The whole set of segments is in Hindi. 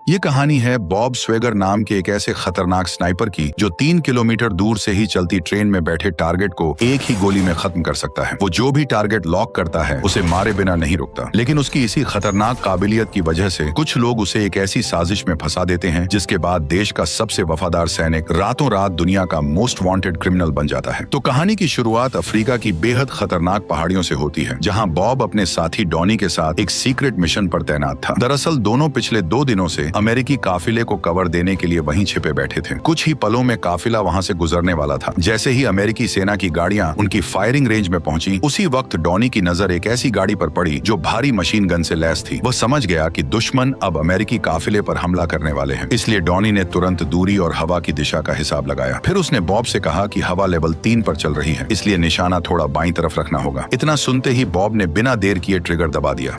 ये कहानी है बॉब स्वेगर नाम के एक ऐसे खतरनाक स्नाइपर की जो 3 किलोमीटर दूर से ही चलती ट्रेन में बैठे टारगेट को एक ही गोली में खत्म कर सकता है। वो जो भी टारगेट लॉक करता है उसे मारे बिना नहीं रुकता। लेकिन उसकी इसी खतरनाक काबिलियत की वजह से कुछ लोग उसे एक ऐसी साजिश में फंसा देते हैं जिसके बाद देश का सबसे वफादार सैनिक रातों रात दुनिया का मोस्ट वांटेड क्रिमिनल बन जाता है। तो कहानी की शुरुआत अफ्रीका की बेहद खतरनाक पहाड़ियों से होती है, जहाँ बॉब अपने साथी डॉनी के साथ एक सीक्रेट मिशन पर तैनात था। दरअसल दोनों पिछले 2 दिनों से अमेरिकी काफिले को कवर देने के लिए वहीं छिपे बैठे थे। कुछ ही पलों में काफिला वहां से गुजरने वाला था। जैसे ही अमेरिकी सेना की गाड़ियां उनकी फायरिंग रेंज में पहुंची, उसी वक्त डॉनी की नजर एक ऐसी गाड़ी पर पड़ी जो भारी मशीन गन से लैस थी। वह समझ गया कि दुश्मन अब अमेरिकी काफिले पर हमला करने वाले हैं। इसलिए डॉनी ने तुरंत दूरी और हवा की दिशा का हिसाब लगाया। फिर उसने बॉब से कहा कि हवा लेवल 3 पर चल रही है, इसलिए निशाना थोड़ा बाईं तरफ रखना होगा। इतना सुनते ही बॉब ने बिना देर किए ट्रिगर दबा दिया।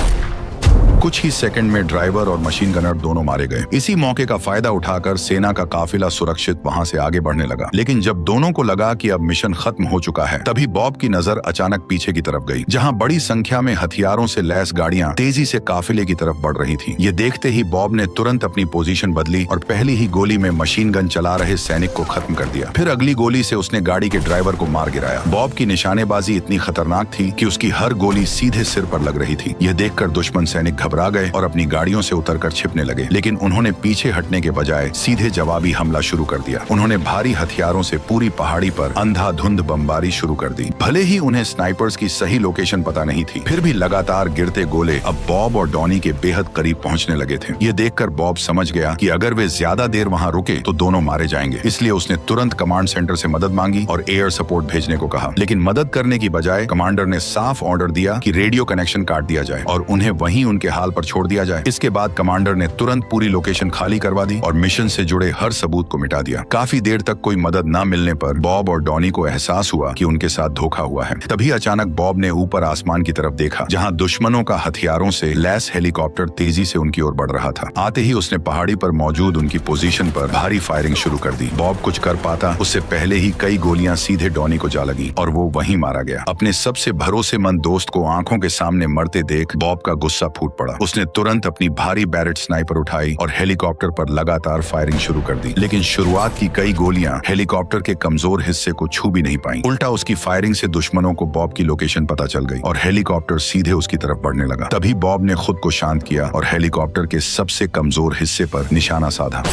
कुछ ही सेकंड में ड्राइवर और मशीन गनर दोनों मारे गए। इसी मौके का फायदा उठाकर सेना का काफिला सुरक्षित वहां से आगे बढ़ने लगा। लेकिन जब दोनों को लगा कि अब मिशन खत्म हो चुका है, तभी बॉब की नजर अचानक पीछे की तरफ गई, जहां बड़ी संख्या में हथियारों से लैस गाड़ियां तेजी से काफिले की तरफ बढ़ रही थीं। ये देखते ही बॉब ने तुरंत अपनी पोजीशन बदली और पहली ही गोली में मशीन गन चला रहे सैनिक को खत्म कर दिया। फिर अगली गोली से उसने गाड़ी के ड्राइवर को मार गिराया। बॉब की निशानेबाजी इतनी खतरनाक थी कि उसकी हर गोली सीधे सिर पर लग रही थी। यह देखकर दुश्मन सैनिक घबरा गए और अपनी गाड़ियों से उतरकर छिपने लगे। लेकिन उन्होंने पीछे हटने के बजाय सीधे जवाबी हमला शुरू कर दिया। उन्होंने भारी हथियारों से पूरी पहाड़ी पर अंधाधुंध बमबारी शुरू कर दी। भले ही उन्हें स्नाइपर्स की सही लोकेशन पता नहीं थी, फिर भी लगातार गिरते गोले अब बॉब और डॉनी के बेहद करीब पहुंचने लगे थे। ये देखकर बॉब समझ गया कि अगर वे ज्यादा देर वहां रुके तो दोनों मारे जाएंगे। इसलिए उसने तुरंत कमांड सेंटर से मदद मांगी और एयर सपोर्ट भेजने को कहा। लेकिन मदद करने की बजाय कमांडर ने साफ ऑर्डर दिया कि रेडियो कनेक्शन काट दिया जाए और उन्हें वहीं उनके हाल पर छोड़ दिया जाए। इसके बाद कमांडर ने तुरंत पूरी लोकेशन खाली करवा दी और मिशन से जुड़े हर सबूत को मिटा दिया। काफी देर तक कोई मदद न मिलने पर बॉब और डॉनी को एहसास हुआ कि उनके साथ धोखा हुआ है। तभी अचानक बॉब ने ऊपर आसमान की तरफ देखा, जहां दुश्मनों का हथियारों से लैस हेलीकॉप्टर तेजी से उनकी ओर बढ़ रहा था। आते ही उसने पहाड़ी पर मौजूद उनकी पोजीशन पर भारी फायरिंग शुरू कर दी। बॉब कुछ कर पाता उससे पहले ही कई गोलियां सीधे डॉनी को जा लगी और वो वहीं मारा गया। अपने सबसे भरोसेमंद दोस्त को आंखों के सामने मरते देख बॉब का गुस्सा फूट पड़ा। उसने तुरंत अपनी भारी बैरेट स्नाइपर उठाई और हेलीकॉप्टर पर लगातार फायरिंग शुरू कर दी। लेकिन शुरुआत की कई गोलियां हेलीकॉप्टर के कमजोर हिस्से को छू भी नहीं पाई। उल्टा उसकी फायरिंग से दुश्मनों को बॉब की लोकेशन पता चल गई और हेलीकॉप्टर सीधे उसकी तरफ बढ़ने लगा। तभी बॉब ने खुद को शांत किया और हेलीकॉप्टर के सबसे कमजोर हिस्से पर निशाना साधा।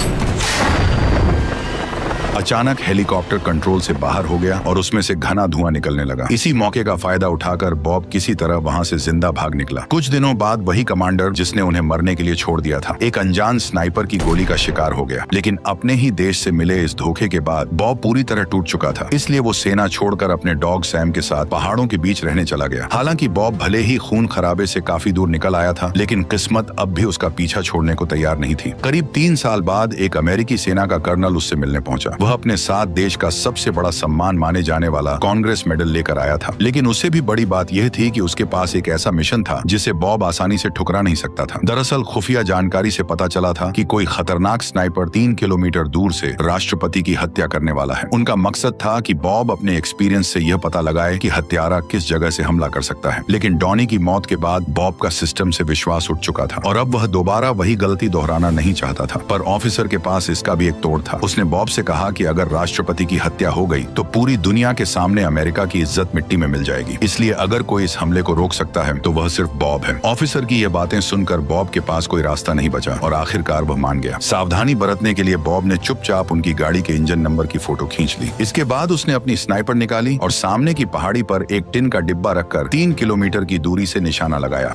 अचानक हेलीकॉप्टर कंट्रोल से बाहर हो गया और उसमें से घना धुआं निकलने लगा। इसी मौके का फायदा उठाकर बॉब किसी तरह वहां से जिंदा भाग निकला। कुछ दिनों बाद वही कमांडर जिसने उन्हें मरने के लिए छोड़ दिया था, एक अनजान स्नाइपर की गोली का शिकार हो गया। लेकिन अपने ही देश से मिले इस धोखे के बाद बॉब पूरी तरह टूट चुका था। इसलिए वो सेना छोड़कर अपने डॉग सैम के साथ पहाड़ों के बीच रहने चला गया। हालांकि बॉब भले ही खून खराबे से काफी दूर निकल आया था, लेकिन किस्मत अब भी उसका पीछा छोड़ने को तैयार नहीं थी। करीब 3 साल बाद एक अमेरिकी सेना का कर्नल उससे मिलने पहुंचा। वह अपने साथ देश का सबसे बड़ा सम्मान माने जाने वाला कांग्रेस मेडल लेकर आया था। लेकिन उससे भी बड़ी बात यह थी कि उसके पास एक ऐसा मिशन था जिसे बॉब आसानी से ठुकरा नहीं सकता था। दरअसल खुफिया जानकारी से पता चला था कि कोई खतरनाक स्नाइपर 3 किलोमीटर दूर से राष्ट्रपति की हत्या करने वाला है। उनका मकसद था कि बॉब अपने एक्सपीरियंस से यह पता लगाए कि हत्यारा किस जगह से हमला कर सकता है। लेकिन डॉनी की मौत के बाद बॉब का सिस्टम से विश्वास उठ चुका था और अब वह दोबारा वही गलती दोहराना नहीं चाहता था। पर ऑफिसर के पास इसका भी एक तोड़ था। उसने बॉब से कहा कि अगर राष्ट्रपति की हत्या हो गई तो पूरी दुनिया के सामने अमेरिका की इज्जत मिट्टी में मिल जाएगी। इसलिए अगर कोई इस हमले को रोक सकता है तो वह सिर्फ बॉब है। ऑफिसर की ये बातें सुनकर बॉब के पास कोई रास्ता नहीं बचा और आखिरकार वह मान गया। सावधानी बरतने के लिए बॉब ने चुपचाप उनकी गाड़ी के इंजन नंबर की फोटो खींच ली। इसके बाद उसने अपनी स्नाइपर निकाली और सामने की पहाड़ी पर एक टिन का डिब्बा रखकर 3 किलोमीटर की दूरी से निशाना लगाया।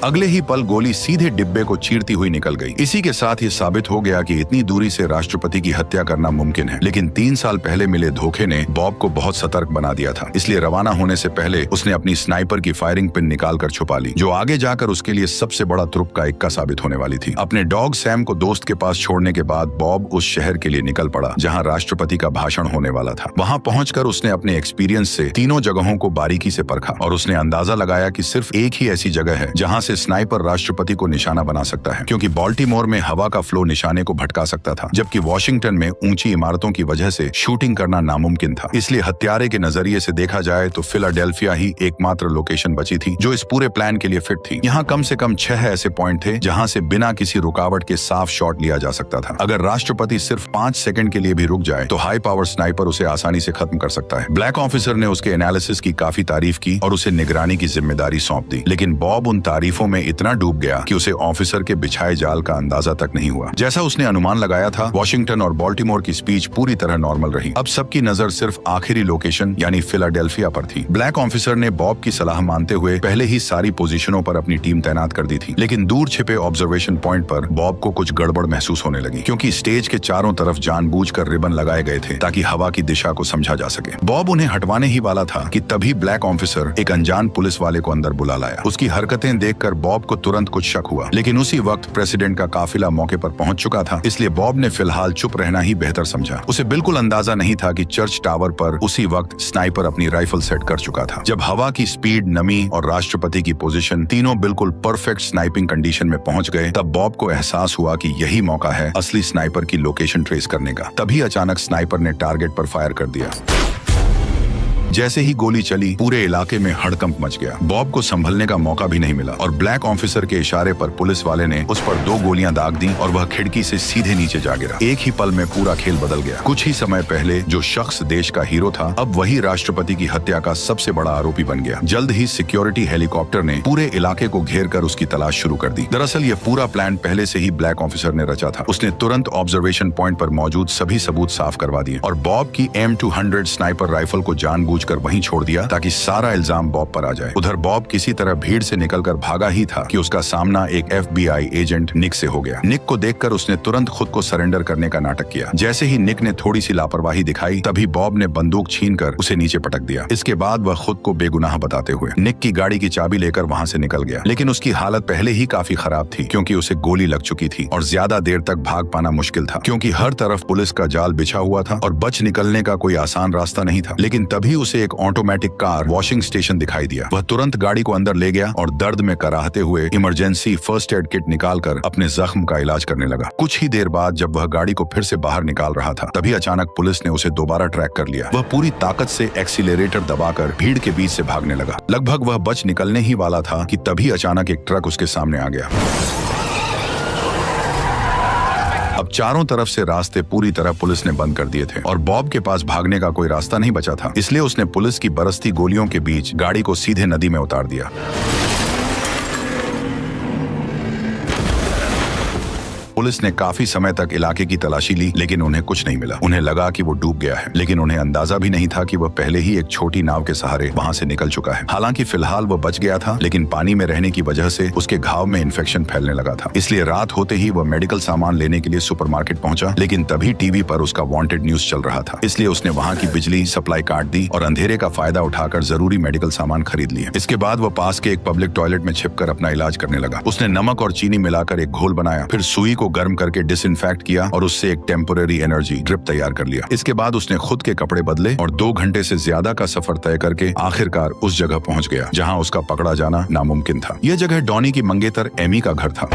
अगले ही पल गोली सीधे डिब्बे को चीरती हुई निकल गई। इसी के साथ ये साबित हो गया कि इतनी दूरी से राष्ट्रपति की हत्या करना मुमकिन है। लेकिन 3 साल पहले मिले धोखे ने बॉब को बहुत सतर्क बना दिया था। इसलिए रवाना होने से पहले उसने अपनी स्नाइपर की फायरिंग पिन निकालकर छुपा ली, जो आगे जाकर उसके लिए सबसे बड़ा तुरुप का इक्का साबित होने वाली थी। अपने डॉग सैम को दोस्त के पास छोड़ने के बाद बॉब उस शहर के लिए निकल पड़ा जहाँ राष्ट्रपति का भाषण होने वाला था। वहाँ पहुंचकर उसने अपने एक्सपीरियंस से तीनों जगहों को बारीकी से परखा और उसने अंदाजा लगाया कि सिर्फ एक ही ऐसी जगह है जहाँ से स्नाइपर राष्ट्रपति को निशाना बना सकता है, क्योंकि बाल्टीमोर में हवा का फ्लो निशाने को भटका सकता था, जबकि वॉशिंगटन में ऊंची इमारतों की वजह से शूटिंग करना नामुमकिन था। इसलिए हत्यारे के नजरिए से देखा जाए तो फिलाडेल्फिया ही एकमात्र लोकेशन बची थी जो इस पूरे प्लान के लिए फिट थी। यहाँ कम से कम 6 ऐसे पॉइंट थे जहाँ से बिना किसी रुकावट के साफ शॉट लिया जा सकता था। अगर राष्ट्रपति सिर्फ 5 सेकंड के लिए भी रुक जाए तो हाई पावर स्नाइपर उसे आसानी से खत्म कर सकता है। ब्लैक ऑफिसर ने उसके एनालिसिस की काफी तारीफ की और उसे निगरानी की जिम्मेदारी सौंप दी, लेकिन बॉब उन तारीफों में इतना डूब गया कि उसे ऑफिसर के बिछाए जाल का अंदाजा तक नहीं हुआ। जैसा उसने अनुमान लगाया था, वॉशिंगटन और बाल्टीमोर की स्पीच पूरी तरह नॉर्मल रही। अब सबकी नजर सिर्फ आखिरी लोकेशन यानी फिलाडेल्फिया पर थी। ब्लैक ऑफिसर ने बॉब की सलाह मानते हुए पहले ही सारी पोजीशनों पर अपनी टीम तैनात कर दी थी, लेकिन दूर छिपे ऑब्जर्वेशन पॉइंट पर बॉब को कुछ गड़बड़ महसूस होने लगी, क्योंकि स्टेज के चारों तरफ जानबूझकर रिबन लगाए गए थे ताकि हवा की दिशा को समझा जा सके। बॉब उन्हें हटवाने ही वाला था कि तभी ब्लैक ऑफिसर एक अनजान पुलिस वाले को अंदर बुला लाया। उसकी हरकतें देखकर बॉब को तुरंत कुछ शक हुआ, लेकिन उसी वक्त प्रेसिडेंट का काफिला मौके पर पहुंच चुका था, इसलिए बॉब ने फिलहाल चुप रहना ही बेहतर समझा। उसे बिल्कुल अंदाजा नहीं था कि चर्च टावर पर उसी वक्त स्नाइपर अपनी राइफल सेट कर चुका था। जब हवा की स्पीड, नमी और राष्ट्रपति की पोजीशन तीनों बिल्कुल परफेक्ट स्नाइपिंग कंडीशन में पहुंच गए, तब बॉब को एहसास हुआ कि यही मौका है असली स्नाइपर की लोकेशन ट्रेस करने का। तभी अचानक स्नाइपर ने टारगेट पर फायर कर दिया। जैसे ही गोली चली, पूरे इलाके में हड़कंप मच गया। बॉब को संभलने का मौका भी नहीं मिला और ब्लैक ऑफिसर के इशारे पर पुलिस वाले ने उस पर 2 गोलियां दाग दी और वह खिड़की से सीधे नीचे जा गिरा। एक ही पल में पूरा खेल बदल गया। कुछ ही समय पहले जो शख्स देश का हीरो था, अब वही राष्ट्रपति की हत्या का सबसे बड़ा आरोपी बन गया। जल्द ही सिक्योरिटी हेलीकॉप्टर ने पूरे इलाके को घेर कर उसकी तलाश शुरू कर दी। दरअसल ये पूरा प्लान पहले से ही ब्लैक ऑफिसर ने रचा था। उसने तुरंत ऑब्जर्वेशन पॉइंट पर मौजूद सभी सबूत साफ करवा दिए और बॉब की M200 स्नाइपर राइफल को जानबूझकर वहीं छोड़ दिया ताकि सारा इल्जाम बॉब पर आ जाए। उधर बॉब किसी तरह भीड़ से निकलकर भागा ही था कि उसका सामना एक FBI एजेंट निक से हो गया। निक को देखकर उसने तुरंत खुद को सरेंडर करने का नाटक किया। जैसे ही निक ने थोड़ी सी लापरवाही दिखाई, तभी बॉब ने बंदूक छीनकर उसे नीचे पटक दिया। इसके बाद वह खुद को बेगुनाह बताते हुए निक की गाड़ी की चाबी लेकर वहां से निकल गया, लेकिन उसकी हालत पहले ही काफी खराब थी, क्योंकि उसे गोली लग चुकी थी और ज्यादा देर तक भाग पाना मुश्किल था, क्योंकि हर तरफ पुलिस का जाल बिछा हुआ था और बच निकलने का कोई आसान रास्ता नहीं था। लेकिन तभी उसे एक ऑटोमेटिक कार वॉशिंग स्टेशन दिखाई दिया। वह तुरंत गाड़ी को अंदर ले गया और दर्द में कराहते हुए इमरजेंसी फर्स्ट एड किट निकालकर अपने जख्म का इलाज करने लगा। कुछ ही देर बाद जब वह गाड़ी को फिर से बाहर निकाल रहा था, तभी अचानक पुलिस ने उसे दोबारा ट्रैक कर लिया। वह पूरी ताकत से एक्सीलरेटर दबाकर भीड़ के बीच से भागने लगा। लगभग वह बच निकलने ही वाला था कि तभी अचानक एक ट्रक उसके सामने आ गया। अब चारों तरफ से रास्ते पूरी तरह पुलिस ने बंद कर दिए थे और बॉब के पास भागने का कोई रास्ता नहीं बचा था। इसलिए उसने पुलिस की बरसती गोलियों के बीच गाड़ी को सीधे नदी में उतार दिया। पुलिस ने काफी समय तक इलाके की तलाशी ली, लेकिन उन्हें कुछ नहीं मिला। उन्हें लगा कि वो डूब गया है, लेकिन उन्हें अंदाजा भी नहीं था कि वह पहले ही एक छोटी नाव के सहारे वहां से निकल चुका है। हालांकि फिलहाल वह बच गया था, लेकिन पानी में रहने की वजह से उसके घाव में इन्फेक्शन फैलने लगा था। इसलिए रात होते ही वह मेडिकल सामान लेने के लिए सुपरमार्केट पहुंचा, लेकिन तभी टीवी पर उसका वांटेड न्यूज चल रहा था। इसलिए उसने वहां की बिजली सप्लाई काट दी और अंधेरे का फायदा उठाकर जरूरी मेडिकल सामान खरीद लिए। इसके बाद वह पास के एक पब्लिक टॉयलेट में छिपकर अपना इलाज करने लगा। उसने नमक और चीनी मिलाकर एक घोल बनाया, फिर सुई को गर्म करके डिसइंफेक्ट किया और उससे एक टेम्पोररी एनर्जी ड्रिप तैयार कर लिया। इसके बाद उसने खुद के कपड़े बदले और 2 घंटे से ज्यादा का सफर तय करके आखिरकार उस जगह पहुंच गया जहां उसका पकड़ा जाना नामुमकिन था। यह जगह डॉनी की मंगेतर एमी का घर था।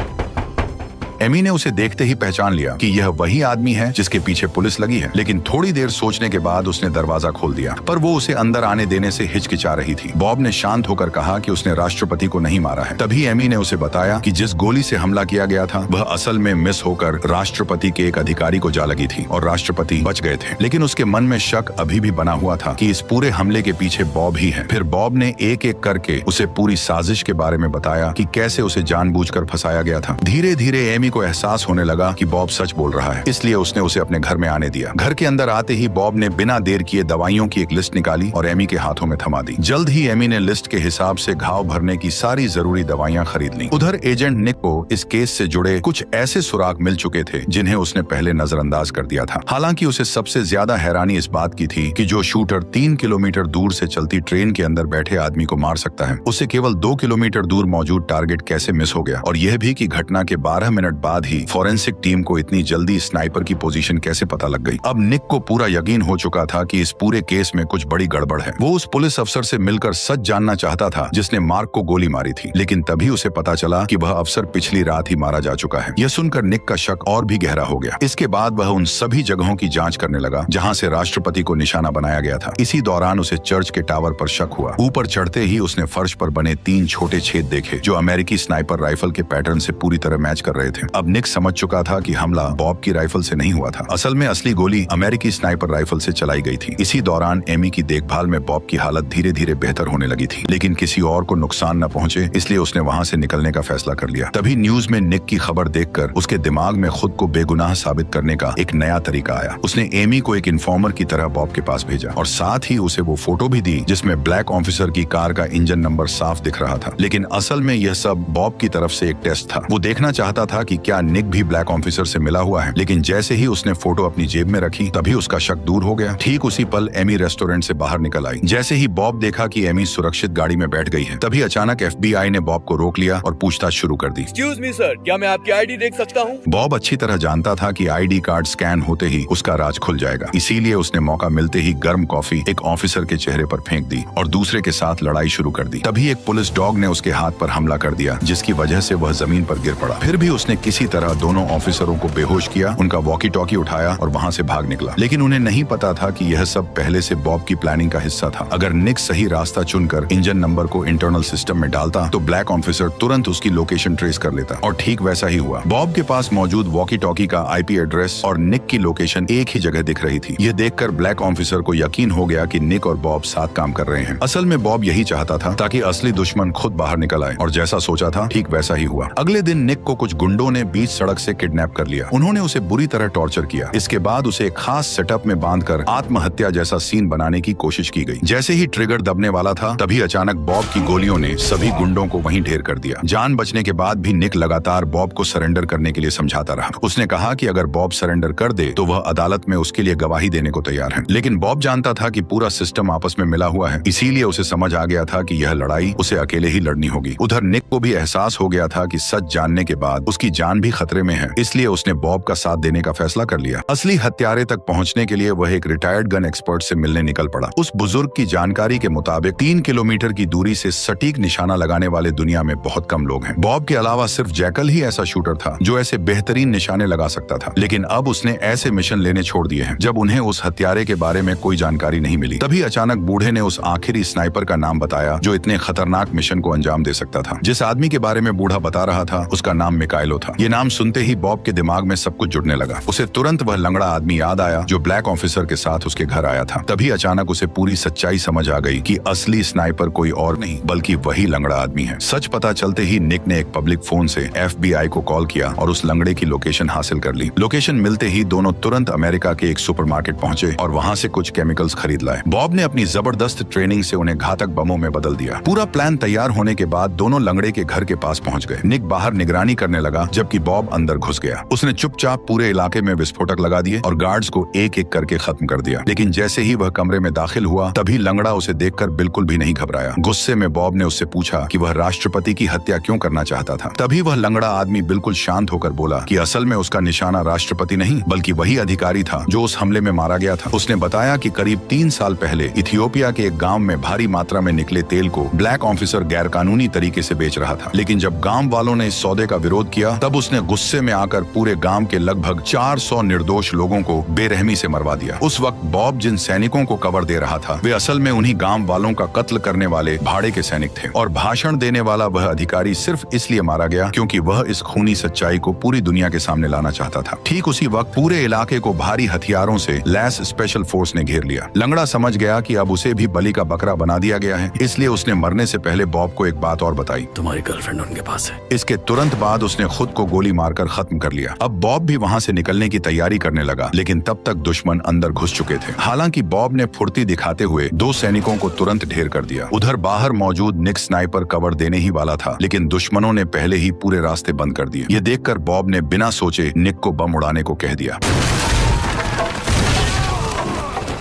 एमी ने उसे देखते ही पहचान लिया कि यह वही आदमी है जिसके पीछे पुलिस लगी है, लेकिन थोड़ी देर सोचने के बाद उसने दरवाजा खोल दिया, पर वो उसे अंदर आने देने से हिचकिचा रही थी। बॉब ने शांत होकर कहा कि उसने राष्ट्रपति को नहीं मारा है। तभी एमी ने उसे बताया कि जिस गोली से हमला किया गया था वह असल में मिस होकर राष्ट्रपति के एक अधिकारी को जा लगी थी और राष्ट्रपति बच गए थे। लेकिन उसके मन में शक अभी भी बना हुआ था कि इस पूरे हमले के पीछे बॉब ही है। फिर बॉब ने एक एक करके उसे पूरी साजिश के बारे में बताया कि कैसे उसे जानबूझकर फंसाया गया था। धीरे धीरे एमी को एहसास होने लगा कि बॉब सच बोल रहा है, इसलिए उसने उसे अपने घर में आने दिया। घर के अंदर आते ही बॉब ने बिना देर किए दवाइयों की एक लिस्ट निकाली और एमी के हाथों में थमा दी। जल्द ही एमी ने लिस्ट के हिसाब से घाव भरने की सारी जरूरी दवाइयां खरीद लीं। उधर एजेंट निक को इस केस से जुड़े कुछ ऐसे सुराग मिल चुके थे जिन्हें उसने पहले नजरअंदाज कर दिया था। हालांकि उसे सबसे ज्यादा हैरानी इस बात की थी कि जो शूटर 3 किलोमीटर दूर से चलती ट्रेन के अंदर बैठे आदमी को मार सकता है, उसे केवल 2 किलोमीटर दूर मौजूद टारगेट कैसे मिस हो गया, और यह भी कि घटना के 12 मिनट मिनट बाद ही फॉरेंसिक टीम को इतनी जल्दी स्नाइपर की पोजीशन कैसे पता लग गई। अब निक को पूरा यकीन हो चुका था कि इस पूरे केस में कुछ बड़ी गड़बड़ है। वो उस पुलिस अफसर से मिलकर सच जानना चाहता था जिसने मार्क को गोली मारी थी, लेकिन तभी उसे पता चला कि वह अफसर पिछली रात ही मारा जा चुका है। यह सुनकर निक का शक और भी गहरा हो गया। इसके बाद वह उन सभी जगहों की जांच करने लगा जहां से राष्ट्रपति को निशाना बनाया गया था। इसी दौरान उसे चर्च के टावर पर शक हुआ। ऊपर चढ़ते ही उसने फर्श पर बने 3 छोटे छेद देखे जो अमेरिकी स्नाइपर राइफल के पैटर्न से पूरी तरह मैच कर रहे थे। अब निक समझ चुका था कि हमला बॉब की राइफल से नहीं हुआ था। असल में असली गोली अमेरिकी स्नाइपर राइफल से चलाई गई थी। इसी दौरान एमी की देखभाल में बॉब की हालत धीरे धीरे बेहतर होने लगी थी, लेकिन किसी और को नुकसान न पहुंचे इसलिए उसने वहां से निकलने का फैसला कर लिया। तभी न्यूज में निक की खबर देखकर उसके दिमाग में खुद को बेगुनाह साबित करने का एक नया तरीका आया। उसने एमी को एक इन्फॉर्मर की तरह बॉब के पास भेजा और साथ ही उसे वो फोटो भी दी जिसमें ब्लैक ऑफिसर की कार का इंजन नंबर साफ दिख रहा था। लेकिन असल में यह सब बॉब की तरफ से एक टेस्ट था। वो देखना चाहता था कि क्या निक भी ब्लैक ऑफिसर से मिला हुआ है। लेकिन जैसे ही उसने फोटो अपनी जेब में रखी तभी उसका शक दूर हो गया। ठीक उसी पल एमी रेस्टोरेंट से बाहर निकल आई। जैसे ही बॉब देखा कि एमी सुरक्षित गाड़ी में बैठ गई है, तभी अचानक FBI ने बॉब को रोक लिया और पूछताछ शुरू कर दी। एक्सक्यूज मी सर, क्या मैं आपकी आईडी देख सकता हूँ? बॉब अच्छी तरह जानता था कि ID कार्ड स्कैन होते ही उसका राज खुल जाएगा, इसीलिए उसने मौका मिलते ही गर्म कॉफी एक ऑफिसर के चेहरे पर फेंक दी और दूसरे के साथ लड़ाई शुरू कर दी। तभी एक पुलिस डॉग ने उसके हाथ पर हमला कर दिया जिसकी वजह से वह जमीन पर गिर पड़ा। फिर भी उसने किसी तरह दोनों ऑफिसरों को बेहोश किया, उनका वॉकी टॉकी उठाया और वहां से भाग निकला। लेकिन उन्हें नहीं पता था कि यह सब पहले से बॉब की प्लानिंग का हिस्सा था। अगर निक सही रास्ता चुनकर इंजन नंबर को इंटरनल सिस्टम में डालता तो ब्लैक ऑफिसर तुरंत उसकी लोकेशन ट्रेस कर लेता और ठीक वैसा ही हुआ। बॉब के पास मौजूद वॉकी टॉकी का IP एड्रेस और निक की लोकेशन एक ही जगह दिख रही थी। यह देखकर ब्लैक ऑफिसर को यकीन हो गया कि निक और बॉब साथ काम कर रहे हैं। असल में बॉब यही चाहता था ताकि असली दुश्मन खुद बाहर निकल आए और जैसा सोचा था ठीक वैसा ही हुआ। अगले दिन निक को कुछ गुंडों ने बीच सड़क से किडनैप कर लिया। उन्होंने उसे बुरी तरह टॉर्चर किया। इसके बाद उसे एक खास सेटअप में बांधकर आत्महत्या जैसा सीन बनाने की कोशिश की गई। जैसे ही ट्रिगर दबने वाला था तभी अचानक बॉब की गोलियों ने सभी गुंडों को वहीं ढेर कर दिया। जान बचने के बाद भी निक लगातार बॉब को सरेंडर करने के लिए समझाता रहा। उसने कहा कि अगर बॉब सरेंडर कर दे तो वह अदालत में उसके लिए गवाही देने को तैयार है। लेकिन बॉब जानता था कि पूरा सिस्टम आपस में मिला हुआ है, इसीलिए उसे समझ आ गया था कि यह लड़ाई उसे अकेले ही लड़नी होगी। उधर निक को भी एहसास हो गया था कि सच जानने के बाद उसकी जान भी खतरे में है, इसलिए उसने बॉब का साथ देने का फैसला कर लिया। असली हत्यारे तक पहुंचने के लिए वह एक रिटायर्ड गन एक्सपर्ट से मिलने निकल पड़ा। उस बुजुर्ग की जानकारी के मुताबिक 3 किलोमीटर की दूरी से सटीक निशाना लगाने वाले दुनिया में बहुत कम लोग हैं। बॉब के अलावा सिर्फ जैकल ही ऐसा शूटर था जो ऐसे बेहतरीन निशाने लगा सकता था। लेकिन अब उसने ऐसे मिशन लेने छोड़ दिए हैं जब उन्हें उस हत्यारे के बारे में कोई जानकारी नहीं मिली। तभी अचानक बूढ़े ने उस आखिरी स्नाइपर का नाम बताया जो इतने खतरनाक मिशन को अंजाम दे सकता था। जिस आदमी के बारे में बूढ़ा बता रहा था उसका नाम मिकाइलो था। ये नाम सुनते ही बॉब के दिमाग में सब कुछ जुड़ने लगा। उसे तुरंत वह लंगड़ा आदमी याद आया जो ब्लैक ऑफिसर के साथ उसके घर आया था। तभी अचानक उसे पूरी सच्चाई समझ आ गई कि असली स्नाइपर कोई और नहीं बल्कि वही लंगड़ा आदमी है। सच पता चलते ही निक ने एक पब्लिक फोन से FBI को कॉल किया और उस लंगड़े की लोकेशन हासिल कर ली। लोकेशन मिलते ही दोनों तुरंत अमेरिका के एक सुपरमार्केट पहुंचे और वहां से कुछ केमिकल्स खरीद लाए। बॉब ने अपनी जबरदस्त ट्रेनिंग से उन्हें घातक बमों में बदल दिया। पूरा प्लान तैयार होने के बाद दोनों लंगड़े के घर के पास पहुंच गए। निक बाहर निगरानी करने लगा जबकि बॉब अंदर घुस गया। उसने चुपचाप पूरे इलाके में विस्फोटक लगा दिए और गार्ड्स को एक एक करके खत्म कर दिया। लेकिन जैसे ही वह कमरे में दाखिल हुआ तभी लंगड़ा उसे देखकर बिल्कुल भी नहीं घबराया। गुस्से में बॉब ने उससे पूछा कि वह राष्ट्रपति की हत्या क्यों करना चाहता था। तभी वह लंगड़ा आदमी बिल्कुल शांत होकर बोला कि असल में उसका निशाना राष्ट्रपति नहीं बल्कि वही अधिकारी था जो उस हमले में मारा गया था। उसने बताया कि करीब 3 साल पहले इथियोपिया के एक गांव में भारी मात्रा में निकले तेल को ब्लैक ऑफिसर गैरकानूनी तरीके से बेच रहा था। लेकिन जब गांव वालों ने इस सौदे का विरोध किया तब उसने गुस्से में आकर पूरे गांव के लगभग 400 निर्दोष लोगों को बेरहमी से मरवा दिया। उस वक्त बॉब जिन सैनिकों को कवर दे रहा था वे असल में उन्हीं गांव वालों का कत्ल करने वाले भाड़े के सैनिक थे और भाषण देने वाला वह अधिकारी सिर्फ इसलिए मारा गया क्योंकि वह इस खूनी सच्चाई को पूरी दुनिया के सामने लाना चाहता था। ठीक उसी वक्त पूरे इलाके को भारी हथियारों से लैस स्पेशल फोर्स ने घेर लिया। लंगड़ा समझ गया कि अब उसे भी बलि का बकरा बना दिया गया है, इसलिए उसने मरने से पहले बॉब को एक बात और बताई, तुम्हारी गर्लफ्रेंड उनके पास है। इसके तुरंत बाद उसने खुद को गोली मारकर खत्म कर लिया। अब बॉब भी वहां से निकलने की तैयारी करने लगा लेकिन तब तक दुश्मन अंदर घुस चुके थे। हालांकि बॉब ने फुर्ती दिखाते हुए 2 सैनिकों को तुरंत ढेर कर दिया। उधर बाहर मौजूद निक स्नाइपर कवर देने ही वाला था लेकिन दुश्मनों ने पहले ही पूरे रास्ते बंद कर दिए। ये देखकर बॉब ने बिना सोचे निक को बम उड़ाने को कह दिया।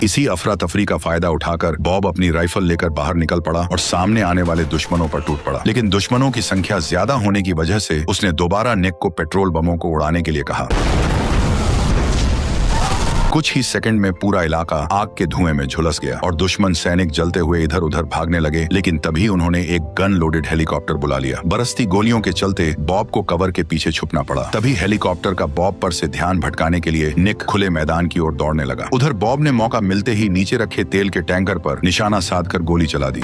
इसी अफरा तफरी का फायदा उठाकर बॉब अपनी राइफल लेकर बाहर निकल पड़ा और सामने आने वाले दुश्मनों पर टूट पड़ा। लेकिन दुश्मनों की संख्या ज्यादा होने की वजह से उसने दोबारा निक को पेट्रोल बमों को उड़ाने के लिए कहा। कुछ ही सेकंड में पूरा इलाका आग के धुएं में झुलस गया और दुश्मन सैनिक जलते हुए इधर उधर भागने लगे। लेकिन तभी उन्होंने एक गन लोडेड हेलीकॉप्टर बुला लिया। बरसती गोलियों के चलते बॉब को कवर के पीछे छुपना पड़ा। तभी हेलीकॉप्टर का बॉब पर से ध्यान भटकाने के लिए निक खुले मैदान की ओर दौड़ने लगा। उधर बॉब ने मौका मिलते ही नीचे रखे तेल के टैंकर पर निशाना साधकर गोली चला दी।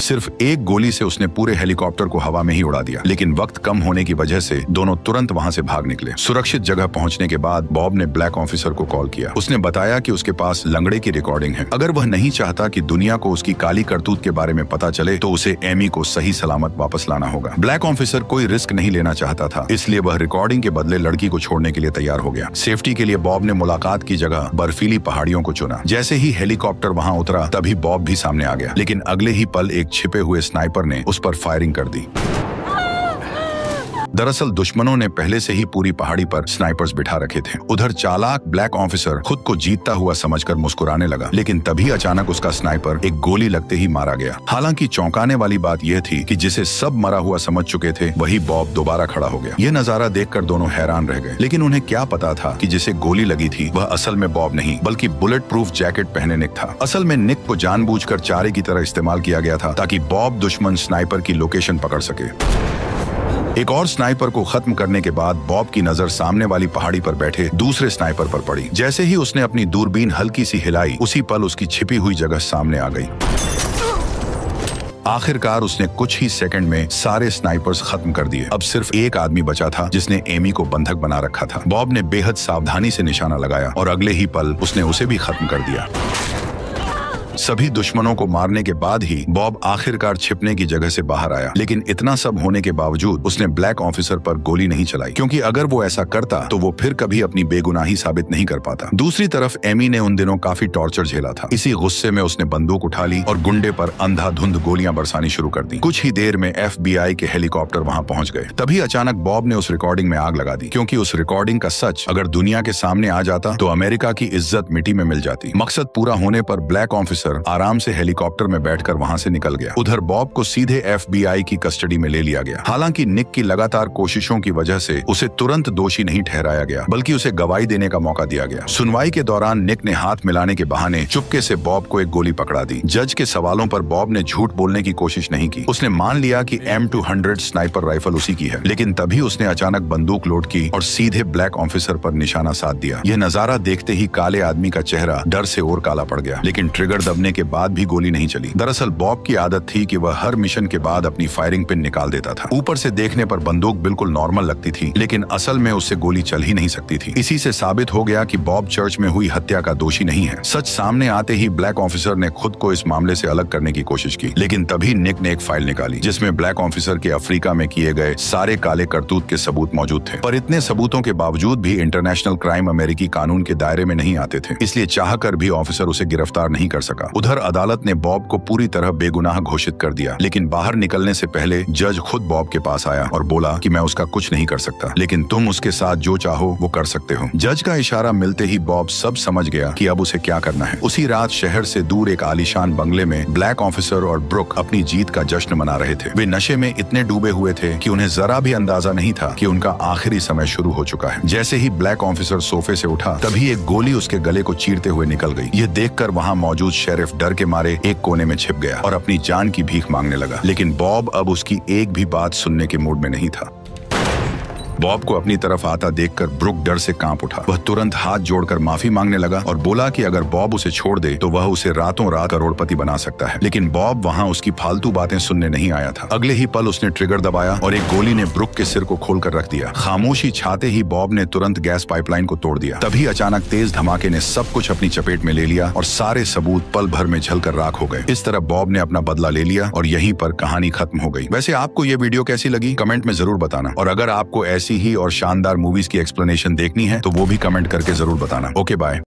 सिर्फ एक गोली से उसने पूरे हेलीकॉप्टर को हवा में ही उड़ा दिया। लेकिन वक्त कम होने की वजह से दोनों तुरंत वहां से भाग निकले। सुरक्षित जगह पहुंचने के बाद बॉब ने ब्लैक ऑफिसर को कॉल किया। उसने बताया कि उसके पास लंगड़े की रिकॉर्डिंग है। अगर वह नहीं चाहता कि दुनिया को उसकी काली करतूत के बारे में पता चले तो उसे एमी को सही सलामत वापस लाना होगा। ब्लैक ऑफिसर कोई रिस्क नहीं लेना चाहता था, इसलिए वह रिकॉर्डिंग के बदले लड़की को छोड़ने के लिए तैयार हो गया। सेफ्टी के लिए बॉब ने मुलाकात की जगह बर्फीली पहाड़ियों को चुना। जैसे ही हेलीकॉप्टर वहां उतरा तभी बॉब भी सामने आ गया। लेकिन अगले ही पल एक छिपे हुए स्नाइपर ने उस पर फायरिंग कर दी। दरअसल दुश्मनों ने पहले से ही पूरी पहाड़ी पर स्नाइपर्स बिठा रखे थे। उधर चालाक ब्लैक ऑफिसर खुद को जीतता हुआ समझकर मुस्कुराने लगा। लेकिन तभी अचानक उसका स्नाइपर एक गोली लगते ही मारा गया। हालांकि चौंकाने वाली बात यह थी कि जिसे सब मरा हुआ समझ चुके थे वही बॉब दोबारा खड़ा हो गया। यह नजारा देखकर दोनों हैरान रह गए। लेकिन उन्हें क्या पता था कि जिसे गोली लगी थी वह असल में बॉब नहीं बल्कि बुलेट प्रूफ जैकेट पहने निक था। असल में निक को जानबूझकर चारे की तरह इस्तेमाल किया गया था ताकि बॉब दुश्मन स्नाइपर की लोकेशन पकड़ सके। एक और स्नाइपर को खत्म करने के बाद बॉब की नजर सामने वाली पहाड़ी पर बैठे दूसरे स्नाइपर पर पड़ी। जैसे ही उसने अपनी दूरबीन हल्की सी हिलाई उसी पल उसकी छिपी हुई जगह सामने आ गई। आखिरकार उसने कुछ ही सेकंड में सारे स्नाइपर्स खत्म कर दिए। अब सिर्फ एक आदमी बचा था जिसने एमी को बंधक बना रखा था। बॉब ने बेहद सावधानी से निशाना लगाया और अगले ही पल उसने उसे भी खत्म कर दिया। सभी दुश्मनों को मारने के बाद ही बॉब आखिरकार छिपने की जगह से बाहर आया। लेकिन इतना सब होने के बावजूद उसने ब्लैक ऑफिसर पर गोली नहीं चलाई, क्योंकि अगर वो ऐसा करता तो वो फिर कभी अपनी बेगुनाही साबित नहीं कर पाता। दूसरी तरफ एमी ने उन दिनों काफी टॉर्चर झेला था। इसी गुस्से में उसने बंदूक उठा ली और गुंडे पर अंधाधुंध गोलियां बरसानी शुरू कर दी। कुछ ही देर में FBI के हेलीकॉप्टर वहां पहुंच गए। तभी अचानक बॉब ने उस रिकॉर्डिंग में आग लगा दी, क्योंकि उस रिकॉर्डिंग का सच अगर दुनिया के सामने आ जाता तो अमेरिका की इज्जत मिट्टी में मिल जाती। मकसद पूरा होने पर ब्लैक ऑफिसर आराम से हेलीकॉप्टर में बैठकर वहां से निकल गया। उधर बॉब को सीधे FBI की कस्टडी में ले लिया गया। हालांकि निक की लगातार कोशिशों की वजह से उसे तुरंत दोषी नहीं ठहराया गया, बल्कि उसे गवाही देने का मौका दिया गया। सुनवाई के दौरान निक ने हाथ मिलाने के बहाने चुपके से बॉब को एक गोली पकड़ा दी। जज के सवालों पर बॉब ने झूठ बोलने की कोशिश नहीं की। उसने मान लिया कि M200 स्नाइपर राइफल उसी की है। लेकिन तभी उसने अचानक बंदूक लोड की और सीधे ब्लैक ऑफिसर पर निशाना साध दिया। यह नजारा देखते ही काले आदमी का चेहरा डर से और काला पड़ गया। लेकिन ट्रिगर दबने के बाद भी गोली नहीं चली। दरअसल बॉब की आदत थी कि वह हर मिशन के बाद अपनी फायरिंग पिन निकाल देता था। ऊपर से देखने पर बंदूक बिल्कुल नॉर्मल लगती थी, लेकिन असल में उससे गोली चल ही नहीं सकती थी। इसी से साबित हो गया कि बॉब चर्च में हुई हत्या का दोषी नहीं है। सच सामने आते ही ब्लैक ऑफिसर ने खुद को इस मामले से अलग करने की कोशिश की। लेकिन तभी निक ने एक फाइल निकाली जिसमें ब्लैक ऑफिसर के अफ्रीका में किए गए सारे काले करतूत के सबूत मौजूद थे। पर इतने सबूतों के बावजूद भी इंटरनेशनल क्राइम अमेरिकी कानून के दायरे में नहीं आते थे, इसलिए चाहकर भी ऑफिसर उसे गिरफ्तार नहीं कर सका। उधर अदालत ने बॉब को पूरी तरह बेगुनाह घोषित कर दिया। लेकिन बाहर निकलने से पहले जज खुद बॉब के पास आया और बोला कि मैं उसका कुछ नहीं कर सकता, लेकिन तुम उसके साथ जो चाहो वो कर सकते हो। जज का इशारा मिलते ही बॉब सब समझ गया कि अब उसे क्या करना है। उसी रात शहर से दूर एक आलीशान बंगले में ब्लैक ऑफिसर और ब्रुक अपनी जीत का जश्न मना रहे थे। वे नशे में इतने डूबे हुए थे कि उन्हें जरा भी अंदाजा नहीं था कि उनका आखिरी समय शुरू हो चुका है। जैसे ही ब्लैक ऑफिसर सोफे से उठा तभी एक गोली उसके गले को चीरते हुए निकल गई। यह देखकर वहां मौजूद शेरिफ डर के मारे एक कोने में छिप गया और अपनी जान की भीख मांगने लगा। लेकिन बॉब अब उसकी एक भी बात सुनने के मूड में नहीं था। बॉब को अपनी तरफ आता देखकर ब्रुक डर से कांप उठा। वह तुरंत हाथ जोड़कर माफी मांगने लगा और बोला कि अगर बॉब उसे छोड़ दे तो वह उसे रातों रात करोड़पति बना सकता है। लेकिन बॉब वहां उसकी फालतू बातें सुनने नहीं आया था। अगले ही पल उसने ट्रिगर दबाया और एक गोली ने ब्रुक के सिर को खोलकर रख दिया। खामोशी छाते ही बॉब ने तुरंत गैस पाइपलाइन को तोड़ दिया। तभी अचानक तेज धमाके ने सब कुछ अपनी चपेट में ले लिया और सारे सबूत पल भर में जलकर राख हो गए। इस तरह बॉब ने अपना बदला ले लिया और यहीं पर कहानी खत्म हो गई। वैसे आपको ये वीडियो कैसी लगी कमेंट में जरूर बताना, और अगर आपको ऐसी ही और शानदार मूवीज की एक्सप्लेनेशन देखनी है तो वो भी कमेंट करके जरूर बताना। Okay bye.